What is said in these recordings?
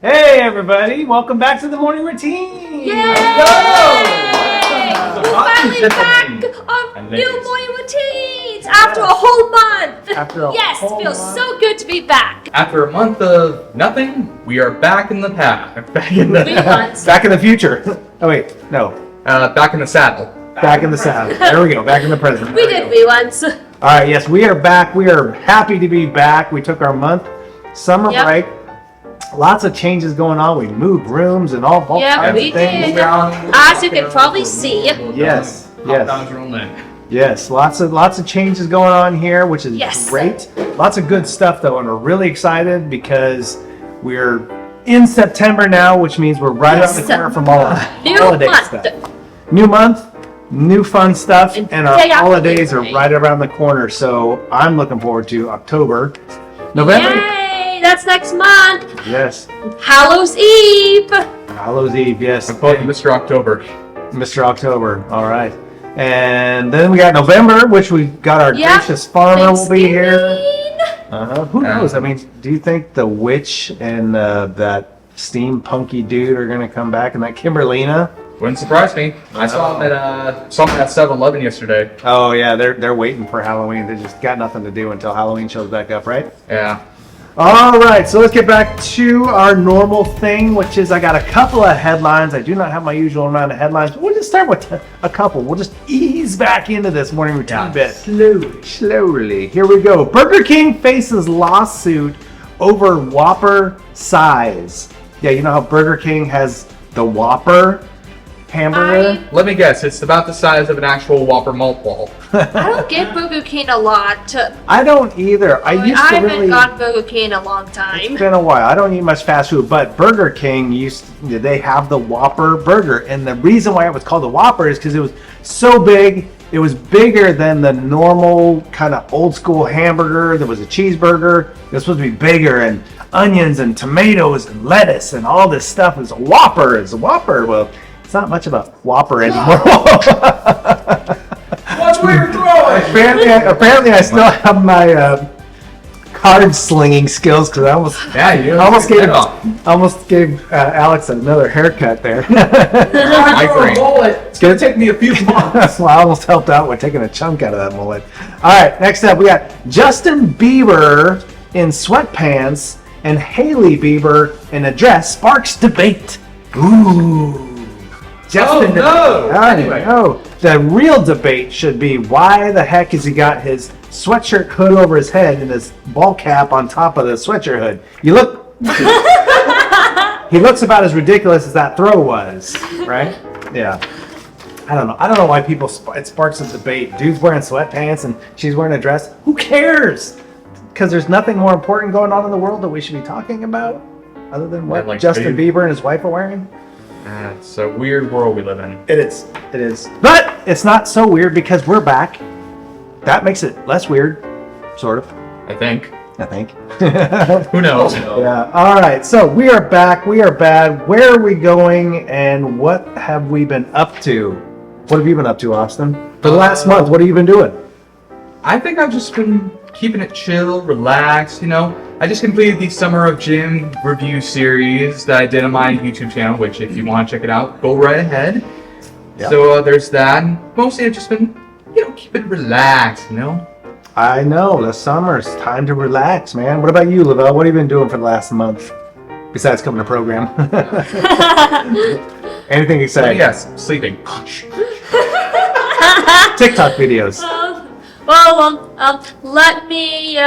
Hey everybody, welcome back to the morning routine. Yay! We're finally back on new morning routines after a whole month. Yes, it feels so good to be back. After a month of nothing, we are back in the past. Back in the Back in the future. Oh wait, no. back in the saddle. Back in the saddle. There we go. Back in the present. We did reruns. All right. Yes, we are back. We are happy to be back. We took our summer break. Lots of changes going on. We moved rooms and all kinds we of things. did. As you can probably see. Yes. Yes. Yes. Lots of changes going on here, which is great. Lots of good stuff though, and we're really excited because we're in September now, which means we're right around the corner from all holiday stuff. New month, new fun stuff, and our holidays are right around the corner. So I'm looking forward to October, November. Yay! That's next month. Yes. Hallows Eve. Hallows Eve. Yes. Mr. October. Mr. October. All right. And then we got November, which we got our gracious farmer will be here. Who knows? I mean, do you think the witch and that steampunky dude are going to come back and that Kimberlina? Wouldn't surprise me. I saw him at 7-Eleven yesterday. Oh yeah, they're waiting for Halloween. They just got nothing to do until Halloween shows back up, right? Yeah. All right, so let's get back to our normal thing, which is I got a couple of headlines. I do not have my usual amount of headlines, but we'll just start with a couple. We'll just ease back into this morning routine bit. Slowly. Here we go. Burger King faces lawsuit over Whopper size. Yeah, you know how Burger King has the Whopper hamburger? Let me guess, it's about the size of an actual Whopper malt-ball. I don't get Burger King a lot. I don't either. I haven't gotten Burger King in a long time. It's been a while. I don't eat much fast food, but Burger King they have the Whopper burger, and the reason why it was called the Whopper is because it was so big. It was bigger than the normal kind of old school hamburger. There was a cheeseburger. It was supposed to be bigger, and onions and tomatoes and lettuce and all this stuff. It was a Whopper. It's a Whopper. Well, it's not much of a Whopper anymore. What's where you're throwing? Apparently, I still have my card slinging skills because I almost gave Alex another haircut there. It's gonna take me a few months. Well, I almost helped out with taking a chunk out of that mullet. All right, next up we got Justin Bieber in sweatpants and Hailey Bieber in a dress sparks debate. Ooh. Justin Anyway. No. The real debate should be why the heck has he got his sweatshirt hood over his head and his ball cap on top of the sweatshirt hood? He looks about as ridiculous as that throw was, right? Yeah. I don't know why it sparks a debate. Dude's wearing sweatpants and she's wearing a dress. Who cares? Because there's nothing more important going on in the world that we should be talking about other than what Justin Bieber and his wife are wearing. It's a weird world we live in. It is. But it's not so weird because we're back. That makes it less weird, sort of. I think. Who knows? Yeah. All right. So we are back. We are bad. Where are we going and what have we been up to? What have you been up to, Austin? For the last month, what have you been doing? I think I've just been keeping it chill, relaxed, I just completed the Summer of Gym review series that I did on my YouTube channel, which if you want to check it out, go right ahead. Yep. So there's that. Mostly I've just been, keep it relaxed, I know, the summer's time to relax, man. What about you, Lavelle? What have you been doing for the last month? Besides coming to program. Anything exciting? Yes, sleeping. TikTok videos. Let me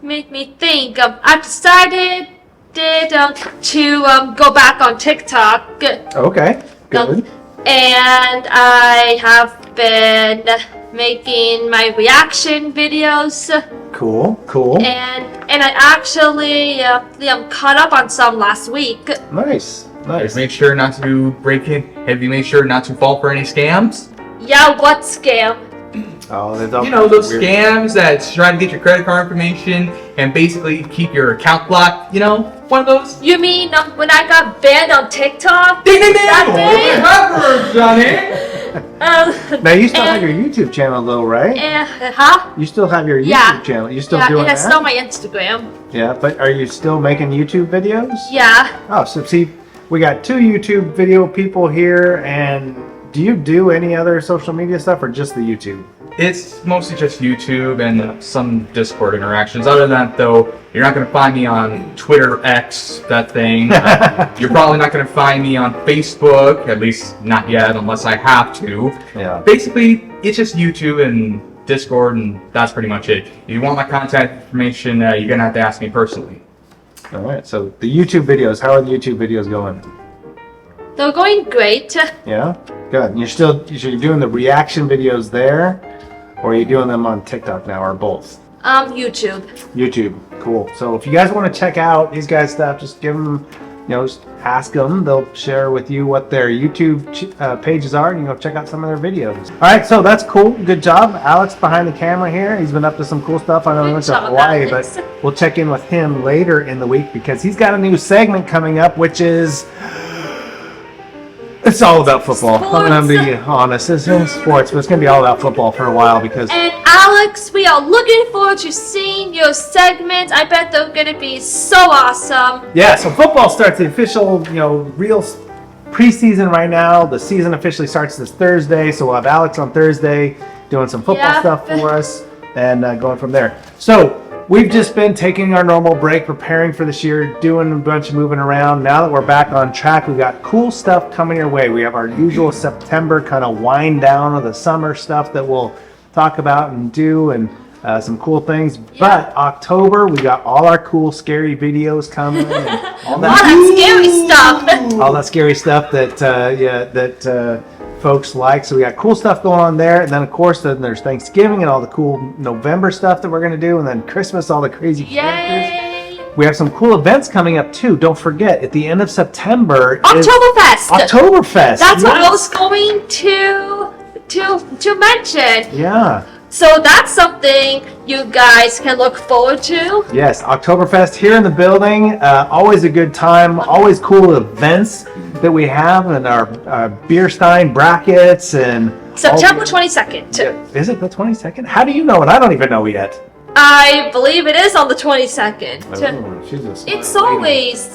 make me think. I've decided to go back on TikTok. Okay, good. And I have been making my reaction videos. Cool. And I actually caught up on some last week. Nice. Have you made sure not to break in? Have you made sure not to fall for any scams? Yeah, what scam? Oh, those scams that try to get your credit card information and basically keep your account blocked. One of those. You mean when I got banned on TikTok? Ding, ding, ding! That day? Johnny. Now you still have your YouTube channel though, right? Huh? You still have your YouTube channel. You still doing that? Yeah, it's still my Instagram. Yeah, but are you still making YouTube videos? Yeah. Oh, so see, we got 2 YouTube video people here, and do you do any other social media stuff or just the YouTube? It's mostly just YouTube and some Discord interactions. Other than that, though, you're not going to find me on Twitter X, that thing. You're probably not going to find me on Facebook, at least not yet, unless I have to. Yeah. Basically, it's just YouTube and Discord, and that's pretty much it. If you want my contact information, you're going to have to ask me personally. All right, so the YouTube videos, how are the YouTube videos going? They're going great. Yeah? Good. And you're doing the reaction videos there? Or are you doing them on TikTok now, or both? YouTube. YouTube, cool. So if you guys want to check out these guys' stuff, just give them, just ask them. They'll share with you what their YouTube pages are, and you can go check out some of their videos. All right, so that's cool. Good job. Alex behind the camera here. He's been up to some cool stuff. I know he went to Hawaii, but we'll check in with him later in the week because he's got a new segment coming up, which is... It's all about football. Sports. I'm going to be honest. It's sports, but it's going to be all about football for a while because... And Alex, we are looking forward to seeing your segment. I bet they're going to be so awesome. Yeah, so football starts the official, real preseason right now. The season officially starts this Thursday, so we'll have Alex on Thursday doing some football stuff for us and going from there. So... We've just been taking our normal break, preparing for this year, doing a bunch of moving around. Now that we're back on track, we've got cool stuff coming your way. We have our usual September kind of wind down of the summer stuff that we'll talk about and do, and some cool things. Yeah. But October, we got all our cool, scary videos coming. And all that scary stuff. All that scary stuff that folks like. So we got cool stuff going on there, and then of course there's Thanksgiving and all the cool November stuff that we're going to do, and then Christmas, all the crazy characters. We have some cool events coming up too. Don't forget, at the end of September Oktoberfest. Oktoberfest. That's what I was going to mention. Yeah. So that's something you guys can look forward to. Yes, Oktoberfest here in the building. Always a good time. Always cool events that we have, and our beer stein brackets and September 22nd. Yeah. Is it the 22nd? How do you know it? I don't even know yet. I believe it is on the 22nd. Oh, she's a smart it's always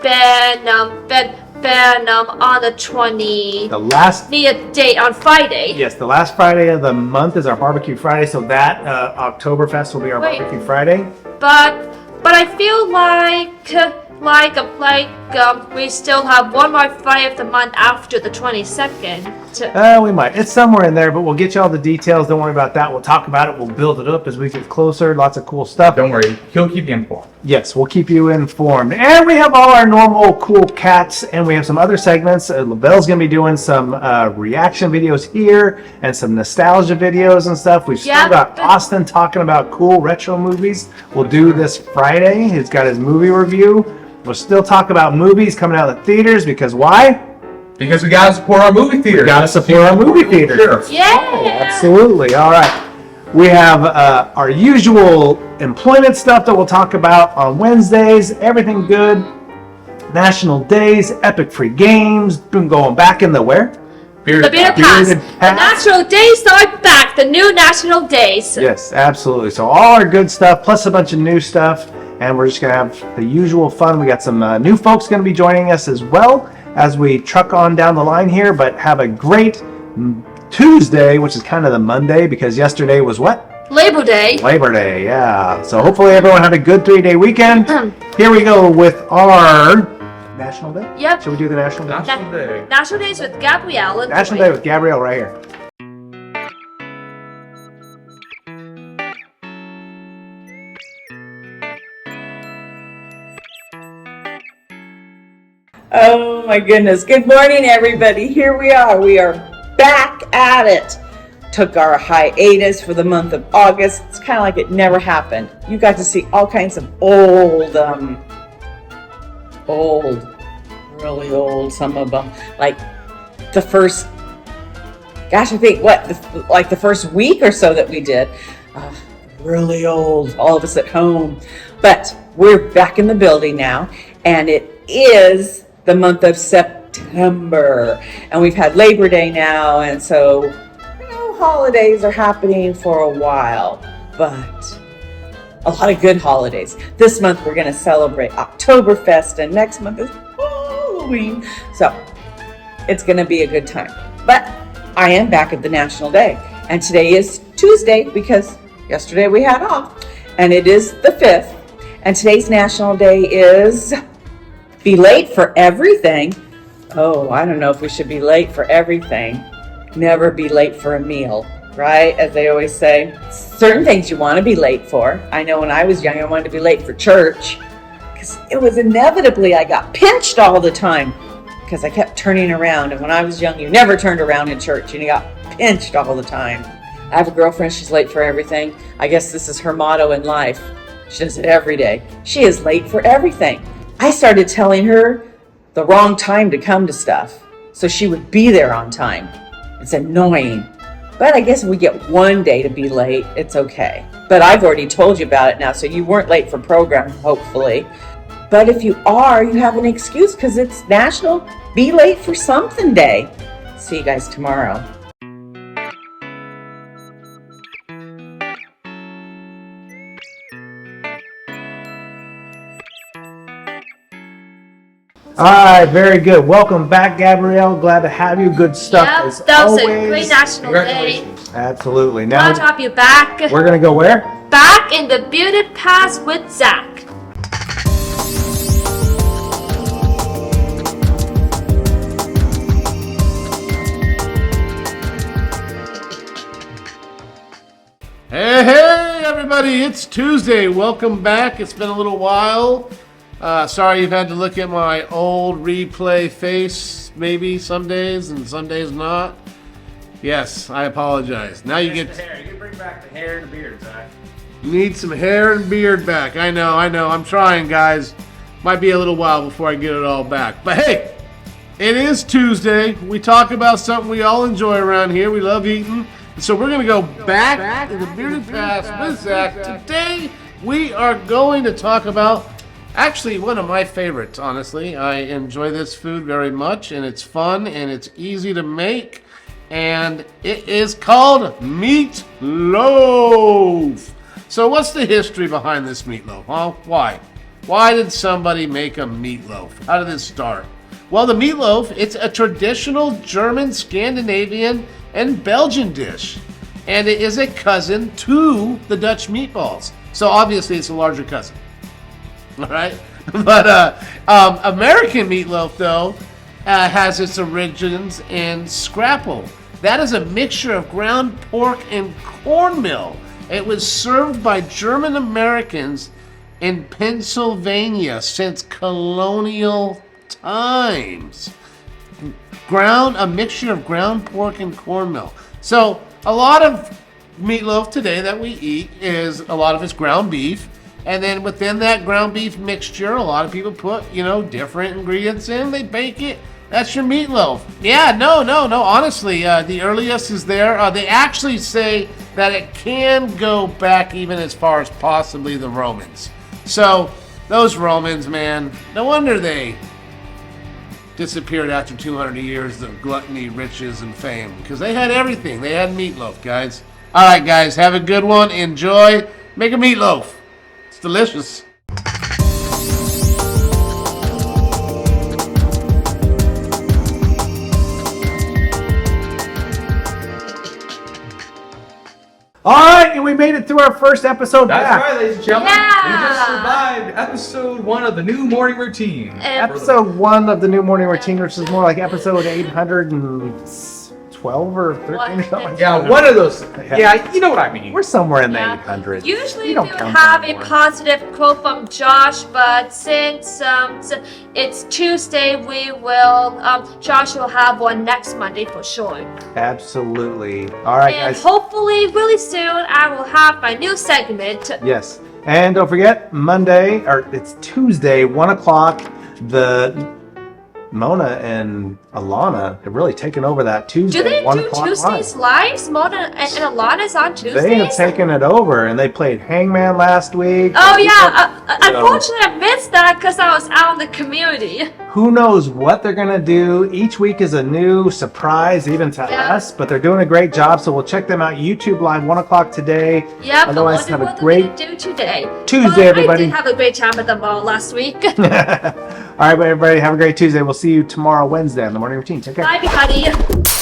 been on the 20. The last date on Friday. Yes, the last Friday of the month is our barbecue Friday, so that Oktoberfest will be our barbecue Friday. But I feel like we still have one more Friday of the month after the 22nd. We might. It's somewhere in there, but we'll get you all the details. Don't worry about that. We'll talk about it. We'll build it up as we get closer. Lots of cool stuff. Don't worry. He'll keep you informed. Yes, we'll keep you informed. And we have all our normal cool cats, and we have some other segments. LaBelle's going to be doing some reaction videos here and some nostalgia videos and stuff. We've still got Austin talking about cool retro movies. We'll do this Friday. He's got his movie review. We'll still talk about movies coming out of the theaters because why? Because we gotta support our movie theaters. We gotta support our movie theaters. Sure. Yeah. Oh, absolutely. All right. We have our usual employment stuff that we'll talk about on Wednesdays. Everything good. National days, epic free games. Been going back in the where? The Bearded Pass. The National Days are back. The new National Days. Yes, absolutely. So all our good stuff plus a bunch of new stuff. And we're just going to have the usual fun. We got some new folks going to be joining us as well as we truck on down the line here. But have a great Tuesday, which is kind of the Monday because yesterday was what? Labor Day. Labor Day, yeah. So hopefully everyone had a good 3-day weekend. Here we go with our National Day. Yep. Should we do the National Day? National Day. National Days with Gabrielle. National Day with Gabrielle right here. Oh my goodness. Good morning, everybody. Here we are. We are back at it. Took our hiatus for the month of August. It's kind of like it never happened. You got to see all kinds of really old, some of them. Like the first, I think, the first week or so that we did. Really old, all of us at home. But we're back in the building now, and it is the month of September. September. And we've had Labor Day now, and so, holidays are happening for a while, but a lot of good holidays. This month we're going to celebrate Oktoberfest, and next month is Halloween. So it's going to be a good time. But I am back at the National Day, and today is Tuesday because yesterday we had off, and it is the 5th. And today's National Day is be late for everything. Oh, I don't know if we should be late for everything. Never be late for a meal, right? As they always say. Certain things you want to be late for. I know when I was young, I wanted to be late for church because it was inevitably I got pinched all the time because I kept turning around. And when I was young, you never turned around in church and you got pinched all the time. I have a girlfriend, she's late for everything. I guess this is her motto in life. She does it every day. She is late for everything. I started telling her the wrong time to come to stuff so she would be there on time. It's annoying. But I guess if we get one day to be late, it's okay. But I've already told you about it now, so you weren't late for program, hopefully. But if you are, you have an excuse because it's National Be Late for Something Day. See you guys tomorrow. All right, very good. Welcome back, Gabrielle. Glad to have you. Good stuff Yep, as that was always. a great National Day. Congratulations. Absolutely. Glad Now to have you back. we're gonna go where? Back in the bearded past with Zach. Hey, everybody, it's Tuesday. Welcome back. It's been a little while. Sorry you've had to look at my old replay face, maybe some days and some days not. Yes, I apologize. Now you get... You bring back the hair and the beard, Zach. You need some hair and beard back. I know. I'm trying, guys. Might be a little while before I get it all back. But hey, it is Tuesday. We talk about something we all enjoy around here. We love eating. So we're going to go back in the bearded past with Zach. Today, we are going to talk about actually one of my favorites, honestly. I enjoy this food very much, and it's fun, and it's easy to make. And it is called meatloaf. So what's the history behind this meatloaf, huh? Why? Why did somebody make a meatloaf? How did this start? Well, the meatloaf, it's a traditional German, Scandinavian, and Belgian dish. And it is a cousin to the Dutch meatballs. So obviously it's a larger cousin. All right? But American meatloaf, though, has its origins in scrapple. That is a mixture of ground pork and cornmeal. It was served by German Americans in Pennsylvania since colonial times. A mixture of ground pork and cornmeal. So a lot of meatloaf today that we eat is a lot of it's ground beef. And then within that ground beef mixture, a lot of people put, different ingredients in. They bake it. That's your meatloaf. Yeah, no. Honestly, the earliest is there. They actually say that it can go back even as far as possibly the Romans. So those Romans, man, no wonder they disappeared after 200 years of gluttony, riches, and fame. Because they had everything. They had meatloaf, guys. All right, guys, have a good one. Enjoy. Make a meatloaf. It's delicious. All right, and we made it through our first episode That's back. right, ladies and gentlemen. Yeah. We just survived episode 1 of the new morning routine. Episode 1 of the new morning routine, which is more like episode 812 or 13 or something like that. Yeah, one of those. Yeah, you know what I mean. We're somewhere in the Yeah. 800s. Usually We we don't would count have a anymore. positive quote from Josh, but since it's Tuesday, we will Josh will have one next Monday for sure. Absolutely. All right, And guys. hopefully, really soon, I will have my new segment. Yes. And don't forget, it's Tuesday, 1 o'clock. Mona and Alana have really taken over that Tuesday. Do they 1 do o'clock Tuesdays live. lives? Mona and Alana's on Tuesdays? They have taken it over, and they played Hangman last week. Oh yeah, You know, unfortunately I missed that because I was out in the community. who knows what they're gonna do? Each week is a new surprise, even to Yeah. us. But they're doing a great job, so we'll check them out. YouTube live 1 o'clock today. Yep, I Otherwise, wonder have a what great they're gonna do today. Tuesday, But everybody. I did have a great time at the mall last week. All right, everybody, have a great Tuesday. We'll see you tomorrow, Wednesday, on the morning routine. Take care. Bye, everybody.